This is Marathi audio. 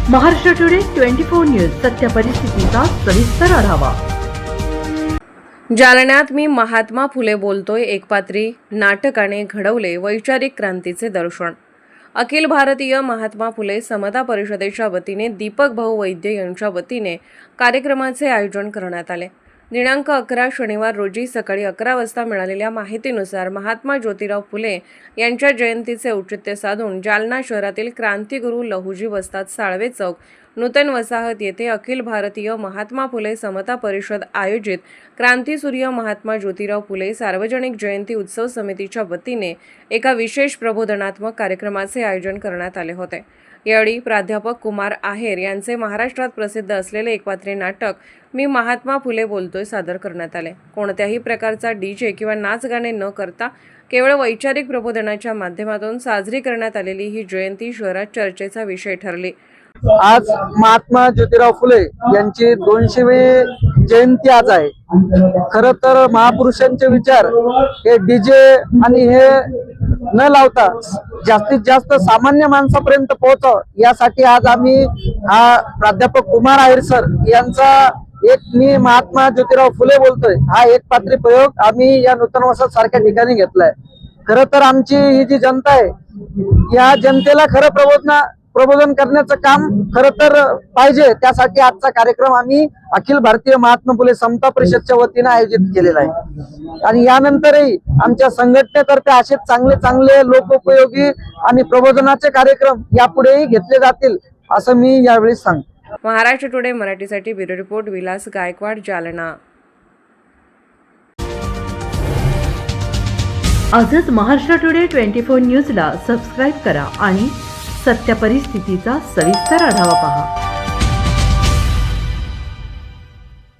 महाराष्ट्र टुडे 24 न्यूज सत्य परिस्थितीचा सविस्तर आढावा। जालन्यात मी महात्मा फुले बोलतोय एकपात्री नाटकाने घडवले वैचारिक क्रांतीचे दर्शन। अखिल भारतीय महात्मा फुले समता परिषदेच्या वतीने दीपक भाऊ वैद्य यांच्या वतीने कार्यक्रमाचे आयोजन करण्यात आले। दिनांक 11 शनिवार रोजी सकाळी 11 वाजता मिळालेल्या माहितीनुसार महात्मा ज्योतिराव फुले यांच्या जयंतीचे औचित्य साधून जालना शहरातील क्रांतिगुरू लहुजी वस्ताद साळवे चौक नूतन वसाहत येथे अखिल भारतीय महात्मा फुले समता परिषद आयोजित क्रांतीसूर्य महात्मा ज्योतिराव फुले सार्वजनिक जयंती उत्सव समितीच्या वतीने एका विशेष प्रबोधनात्मक कार्यक्रमाचे आयोजन करण्यात आले होते। यावेळी प्राध्यापक कुमार आहेर यांचे महाराष्ट्रात प्रसिद्ध असलेले एकपात्री नाटक मी महात्मा फुले बोलतोय सादर करण्यात आले। कोणत्याही प्रकारचा डीजे किंवा नाच गाणे न करता केवळ वैचारिक प्रबोधनाच्या माध्यमातून साजरी करण्यात आलेली ही जयंती शहरात चर्चेचा विषय ठरली। आज महात्मा ज्योतिराव फुले यांची 200वी जयंती आज आहे। खरं तर महापुरुषांचे विचार हे डीजे आणि हे न लावता जास्तीत जास्त सामान्य माणसापर्यंत पोहोचावं यासाठी आज आम्ही हा प्राध्यापक कुमार आहेर सर यांचा एक मी महात्मा ज्योतिराव फुले बोलतोय हा एक पात्री प्रयोग आम्ही या नूतन वसाहत सारख्या ठिकाणी घेतलाय। खरं तर आमची ही जी जनता आहे या जनतेला खरं प्रबोधन करण्याचं काम खरं तर पाहिजे, त्यासाठी आजचा कार्यक्रम आम्ही अखिल भारतीय महात्मा फुले समता परिषदच्या वतीने आयोजित केलेला आहे। आणि यानंतरही आमच्या संघटनेतर्फे असे चांगले चांगले लोकोपयोगी आणि प्रबोधनाचे कार्यक्रम यापुढेही घेतले जातील असं मी यावेळी सांगतो। महाराष्ट्र टुडे मराठीसाठी ब्युरो रिपोर्ट विलास गायकवाड, जालना। आजच महाराष्ट्र टुडे 24 न्यूजला सबस्क्राईब करा आणि सत्य परिस्थितीचा सविस्तर आढावा पहा।